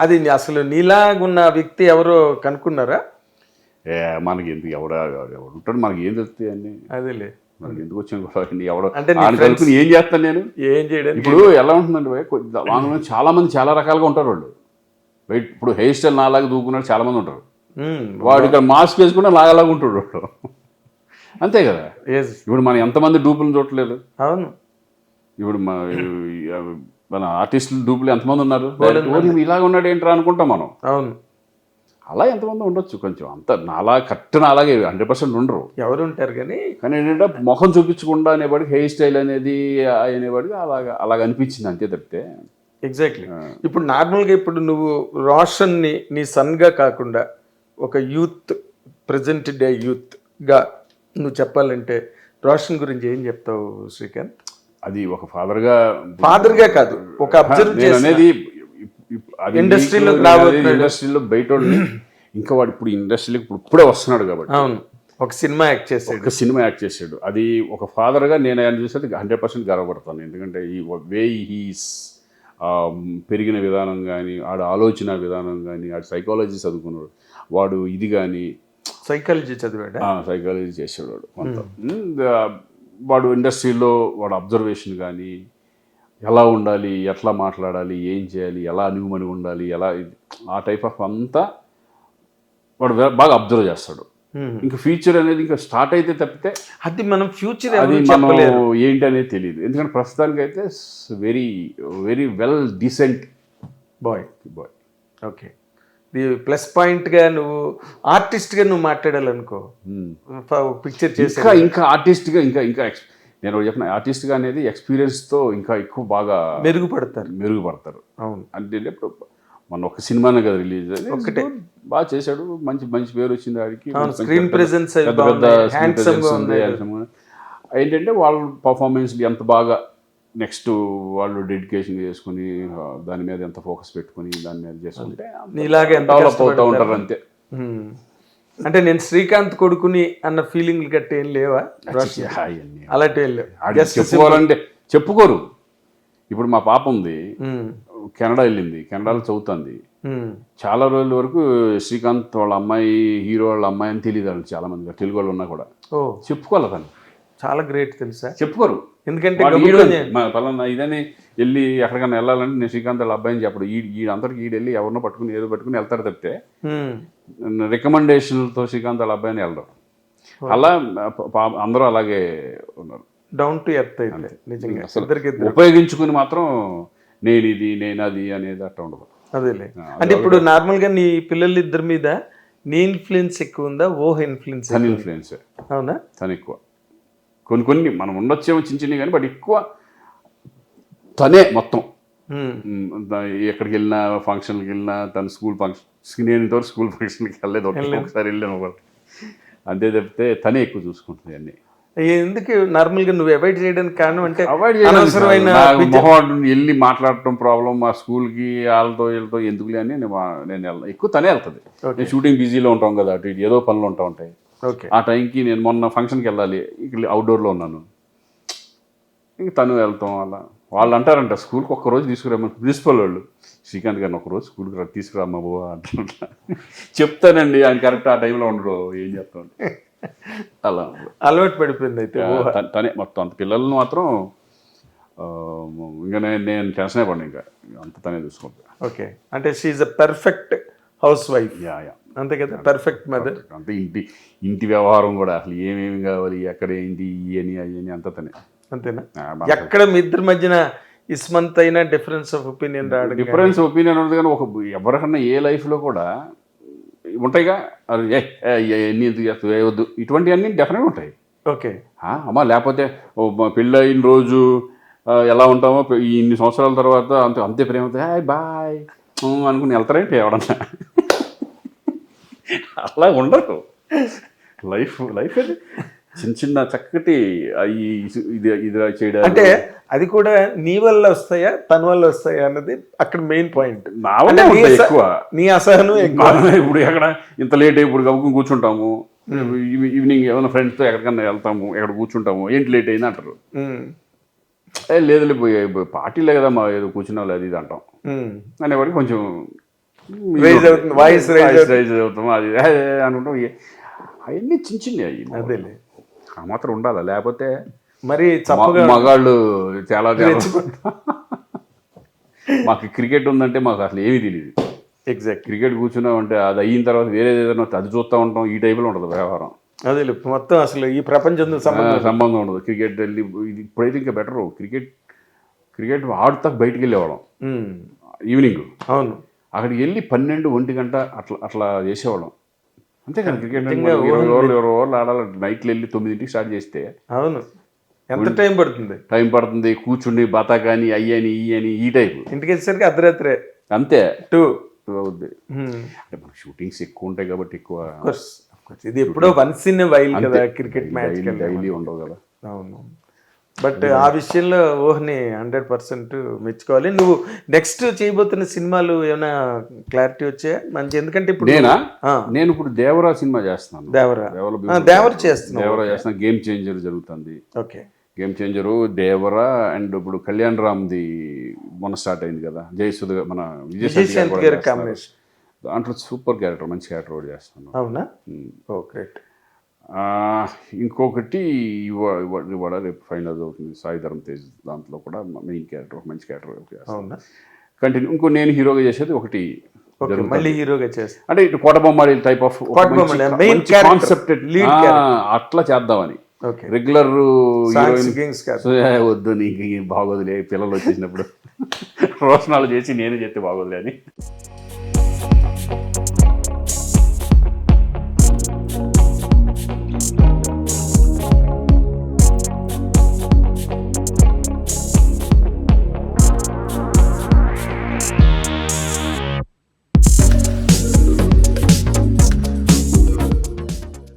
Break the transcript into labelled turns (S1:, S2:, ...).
S1: అది అసలు నీలాగున్న వ్యక్తి ఎవరో కనుక్కున్నారా?
S2: మనకి ఎందుకు ఎవడు ఉంటాడు, మనకి ఏం తెలుస్తాయి అన్ని.
S1: అదేలే,
S2: మనకి ఎందుకు వచ్చిన గొడవ ఎవడో
S1: అంటే
S2: ఆయన కలుపుని ఏం చేస్తాను నేను,
S1: ఏం చేయడానికి.
S2: ఇప్పుడు ఎలా ఉంటుందండి వాళ్ళలో చాలా మంది చాలా రకాలుగా ఉంటారు వాళ్ళు. బయట ఇప్పుడు హెయిర్ స్టైల్ నాలాగా దూకున్నాడు చాలా మంది ఉంటారు. వాడు ఇక్కడ మాస్క్ వేసుకున్నా నాలాగా ఉంటాడు వాడు. అంతే కదా. ఇప్పుడు మనం ఎంతమంది డూపులను చూడలేదు.
S1: అవును,
S2: ఇప్పుడు మన ఆర్టిస్టులు డూపులు ఎంతమంది ఉన్నారు. ఇలాగ ఉన్నాడు ఏంట్రా అనుకుంటాం మనం.
S1: అవును,
S2: అలా ఎంతమంది ఉండొచ్చు. కొంచెం అంత నాలా కరెక్ట్ నాలాగే 100% ఉండరు,
S1: ఎవరు ఉంటారు. కానీ
S2: ఏంటంటే ముఖం చూపించకుండా అనేవాడికి హెయిర్ స్టైల్ అనేది అనేవాడికి అలాగ అనిపించింది అంతే తప్పితే.
S1: ఎగ్జాక్ట్లీ. ఇప్పుడు నార్మల్గా ఇప్పుడు నువ్వు రోషన్ని నీ సన్గా కాకుండా ఒక యూత్, ప్రజెంట్ డే యూత్గా నువ్వు చెప్పాలంటే రోషన్ గురించి ఏం చెప్తావు శ్రీకాంత్?
S2: అది ఒక ఫాదర్గా
S1: కాదు, ఒక అబ్జర్వ్
S2: అనేది
S1: ఇండస్ట్రీలో
S2: బయట ఇంకా వాడు ఇప్పుడు ఇండస్ట్రీలోకి ఇప్పుడే వస్తున్నాడు కాబట్టి.
S1: అవును, ఒక సినిమా యాక్ట్ చేసాడు.
S2: అది ఒక ఫాదర్గా నేను ఆయన చూసేది 100% గర్వపడతాను. ఎందుకంటే ఈ వే హీస్ పెరిగిన విధానం కానీ, ఆడు ఆలోచన విధానం కానీ, ఆడు సైకాలజీ చదువుకున్నాడు వాడు, ఇది కానీ
S1: సైకాలజీ చదివాడు,
S2: సైకాలజీ చేసాడు వాడు కొంత. వాడు ఇండస్ట్రీలో వాడు అబ్జర్వేషన్ కానీ, ఎలా ఉండాలి, ఎట్లా మాట్లాడాలి, ఏం చేయాలి, ఎలా అనుగుమని ఉండాలి, ఎలా ఆ టైప్ ఆఫ్ అంతా వాడు బాగా అబ్జర్వ్ చేస్తాడు. ఇంకా ఫ్యూచర్ అనేది ఇంకా స్టార్ట్ అయితే తప్పితే
S1: అది మనం ఫ్యూచర్
S2: అది మనం ఏంటి అనేది తెలియదు. ఎందుకంటే ప్రస్తుతానికి అయితే very very well decent
S1: boy. Okay, plus పాయింట్గా నువ్వు ఆర్టిస్ట్గా నువ్వు మాట్లాడాలనుకో, పిక్చర్ చేసి
S2: ఇంకా ఆర్టిస్ట్గా ఇంకా నేను చెప్పిన ఆర్టిస్ట్గా అనేది ఎక్స్పీరియన్స్తో ఇంకా ఎక్కువ బాగా మెరుగుపడతారు.
S1: అవును,
S2: అంటే ఇప్పుడు మన ఒక సినిమానే కదా రిలీజ్ అది, ఒకటే బాగా చేశాడు, మంచి మంచి పేరు వచ్చింది వాడికి.
S1: స్క్రీన్ ప్రెజెన్స్
S2: ఉంది. ఏంటంటే వాళ్ళ పర్ఫార్మెన్స్ ఎంత బాగా నెక్స్ట్ వాళ్ళు డెడికేషన్ చేసుకుని దాని మీద ఎంత ఫోకస్ పెట్టుకుని దాని మీద చేసుకుంటే
S1: ఇలాగే
S2: డెవలప్ అవుతూ ఉంటారు అంతే.
S1: అంటే నేను శ్రీకాంత్ కొడుకుని అన్న ఫీలింగ్ గట్టి ఏం లేవా? అలాంటి
S2: చెప్పుకోవాలంటే చెప్పుకోరు. ఇప్పుడు మా పాప ఉంది, కెనడా వెళ్ళింది, కెనడాలో చదువుతుంది. చాలా రోజుల వరకు శ్రీకాంత్ వాళ్ళ అమ్మాయి, హీరో వాళ్ళ అమ్మాయి అని తెలియదు వాళ్ళు చాలా మంది, తెలుగు వాళ్ళు ఉన్నా కూడా చెప్పుకోవాలి. తను
S1: చాలా గ్రేట్ తెలుసా,
S2: చెప్పుకోరు.
S1: ఎందుకంటే
S2: పలానా ఇదని వెళ్ళి ఎక్కడికైనా వెళ్ళాలంటే నేను శ్రీకాంత్ వాళ్ళ అబ్బాయిని చెప్పడు. అందరికి వెళ్ళి ఎవరినో పట్టుకుని ఏదో పట్టుకుని వెళ్తారు తప్పితే రికమెండేషన్లతో శ్రీకాంత్ వాళ్ళ అబ్బాయిని వెళ్ళడం. అలా అందరూ అలాగే ఉన్నారు,
S1: డౌన్ టు ఎర్త్ అయితే నిజంగా.
S2: ఉపయోగించుకుని మాత్రం నేను అది అనేది అట్లా ఉండదు.
S1: అదేలే. అంటే ఇప్పుడు నార్మల్గా నీ పిల్లలిద్దరి మీద నీ ఇన్ఫ్లుయెన్స్ ఎక్కువ ఉందా, ఓహ్ ఇన్ఫ్లుయెన్స్?
S2: తన ఇన్ఫ్లుయెన్స్.
S1: అవునా?
S2: తను ఎక్కువ. కొన్ని మనం ఉండొచ్చేమో చిన్న కానీ, బట్ ఎక్కువ తనే మొత్తం. ఎక్కడికి వెళ్ళినా, ఫంక్షన్కి వెళ్ళినా, తన స్కూల్ ఫంక్షన్, నేను ఇంతవరకు స్కూల్ ఫంక్షన్కి వెళ్ళలేదు, ఒకసారి వెళ్ళాను అంతే తప్పితే తనే ఎక్కువ చూసుకుంటుంది అన్నీ.
S1: ఎందుకు నార్మల్గా నువ్వు అవాయిడ్ చేయడానికి కారణం? అంటే
S2: అనవసరమైన వెళ్ళి మాట్లాడటం ప్రాబ్లం. మా స్కూల్కి వీళ్ళతో ఎందుకులే అని నేను వెళ్ళను. ఎక్కువ తనే వెళ్తుంది. నేను షూటింగ్ బిజీలో ఉంటాం కదా, అటు ఇటు ఏదో పనులు ఉంటాయి. ఆ టైంకి నేను మొన్న ఫంక్షన్కి వెళ్ళాలి, ఇక్కడ అవుట్డోర్లో ఉన్నాను, ఇంక తను వెళ్తాం. అలా వాళ్ళు అంటారంట స్కూల్కి ఒక్కరోజు తీసుకురామని ప్రిన్సిపల్ వాళ్ళు, శ్రీకాంత్ గారిని ఒకరోజు స్కూల్కి తీసుకురామ్మా బాబు అంటున్నా. చెప్తానండి, ఆయన కరెక్ట్ ఆ టైంలో ఉండరు, ఏం చెప్తాను. అలా
S1: అలవాటు పడిపోయింది అయితే
S2: తనే మొత్తం. అంత పిల్లలను మాత్రం ఇంకా నేను టెన్షన్ అయిపోయాను, ఇంకా అంత తనే చూసుకుంటా.
S1: ఓకే, అంటే she is a perfect house wife. అంతే కదా, పర్ఫెక్ట్ మదర్.
S2: అంటే ఇంటి వ్యవహారం కూడా అసలు ఏమేమి కావాలి, ఎక్కడ ఏంటి, ఇవని అవని అంతా తనే.
S1: అంతేనా? ఎక్కడ మీ ఇద్దరి మధ్యన ఇస్మంత్ అయినా డిఫరెన్స్ ఆఫ్ ఒపీనియన్ రావడం?
S2: డిఫరెన్స్ ఒపీనియన్ ఉంటుంది కానీ ఎవరికన్నా ఏ లైఫ్లో కూడా ఉంటాయిగా, ఎన్ని ఎందుకు చేస్తావు, వేయవద్దు, ఇటువంటివన్నీ డెఫినెట్గా ఉంటాయి.
S1: ఓకే
S2: అమ్మా, లేకపోతే పెళ్ళి అయిన రోజు ఎలా ఉంటామో ఇన్ని సంవత్సరాల తర్వాత అంతే ప్రేమతో హాయ్ బాయ్ అనుకుని వెళ్తారేంటి ఎవడన్నా? అలా ఉండరు. లైఫ్ అది చిన్న చక్కటి ఇది చేయడం.
S1: అంటే అది కూడా నీ వల్ల వస్తాయా, తన వల్ల వస్తాయా అన్నది అక్కడ మెయిన్ పాయింట్.
S2: నా వల్ల ఉంటాయి ఎక్కువ,
S1: నీ అసహనం ఎక్కువ.
S2: ఇప్పుడు ఎక్కడ ఇంత లేట్ ఇప్పుడు గబుకుని కూర్చుంటాము, ఈవినింగ్ ఏమైనా ఫ్రెండ్స్తో ఎక్కడికన్నా వెళ్తాము, ఎక్కడ కూర్చుంటాము, ఏంటి లేట్ అయింది అంటారు. లేదు పార్టీలే కదా మా ఏదో కూర్చున్నా లేదు ఇది అంటాం అనేవాడికి కొంచెం
S1: రైజ్ అవుతుంది, వాయిస్ రైజ్
S2: రైజ్ అవుతాం, అది అనుకుంటాం. అవన్నీ చిన్న చిన్నవి అయ్యి,
S1: అదేలే.
S2: ఆ మాత్రం ఉండాలి, లేకపోతే
S1: మరి చప్పగా
S2: మగాళ్ళు చాలా మాకు క్రికెట్ ఉందంటే మాకు అసలు ఏమీ తెలియదు.
S1: ఎగ్జాక్ట్.
S2: క్రికెట్ కూర్చున్నామంటే అది అయిన తర్వాత వేరేది ఏదైనా అది చూస్తూ ఉంటాం, ఈ టైప్లో ఉంటుంది వ్యవహారం.
S1: అదే మొత్తం అసలు ఈ ప్రపంచంతో
S2: సంబంధం ఉండదు. క్రికెట్ వెళ్ళి ఇప్పుడైతే ఇంకా బెటరు, క్రికెట్ ఆడుతా బయటికి వెళ్ళేవాళ్ళం ఈవినింగ్.
S1: అవును,
S2: అక్కడికి వెళ్ళి 12-1 గంట అట్లా చేసేవాళ్ళం. అంతే కదా, క్రికెట్ 20 ఓవర్లు ఆడాలి. నైట్లు వెళ్ళి 9ంటికి స్టార్ట్ చేస్తే
S1: అవును, ఎంత టైం పడుతుంది
S2: కూర్చుని బతా కానీ అయ్యని ఇయ్యని ఈ టైపు.
S1: ఇంటికి వచ్చేసరికి అర్ధరాత్రే
S2: అంతే
S1: 2
S2: అవుద్ది. అంటే మనకు షూటింగ్స్ ఎక్కువ ఉంటాయి కాబట్టి ఎక్కువ.
S1: ఇది ఎప్పుడో వన్స్ ఇన్ వైల్ కదా క్రికెట్ మ్యాచ్,
S2: డైలీ ఉండవు కదా.
S1: అవును, బట్ ఆ విషయంలో ఊహని 100% మెచ్చుకోవాలి. నువ్వు నెక్స్ట్ చేయబోతున్న సినిమాలు ఏమైనా క్లారిటీ వచ్చాయా మంచి? ఎందుకంటే ఇప్పుడు
S2: నేను ఇప్పుడు దేవరా సినిమా చేస్తున్నాను.
S1: దేవర చేస్తున్నాను.
S2: గేమ్ చేంజర్ జరుగుతుంది.
S1: Okay,
S2: game changer Devara and ఇప్పుడు కళ్యాణ్ రామ్ది మొన్న స్టార్ట్ అయింది కదా, జయసుధ మన విజయశాంతి గారి కాంబినేషన్. దాంట్లో సూపర్ క్యారెక్టర్, మంచి క్యారెక్టర్ కూడా చేస్తున్నాను.
S1: అవునా? గ్రేట్.
S2: ఇంకొకటి ఇవాళ రేపు ఫైనల్ అవుతుంది, సాయి ధరమ్ తేజ్, దాంట్లో కూడా మెయిన్ క్యారెక్టర్, మంచి క్యారెక్టర్ చేస్తాను. కంటిన్యూ. ఇంకో నేను హీరోగా చేసేది ఒకటి
S1: మళ్ళీ హీరోగా చేస్తా
S2: అంటే ఇటు కోటబొమ్మాడి టైప్ ఆఫ్ కాన్సెప్ట్ అట్లా చేద్దామని. రెగ్యులర్ వద్దు, నీకు బాగోదులే, పిల్లలు వచ్చేసినప్పుడు రోషనాలు చేసి నేను చెప్తే బాగోదులే అని.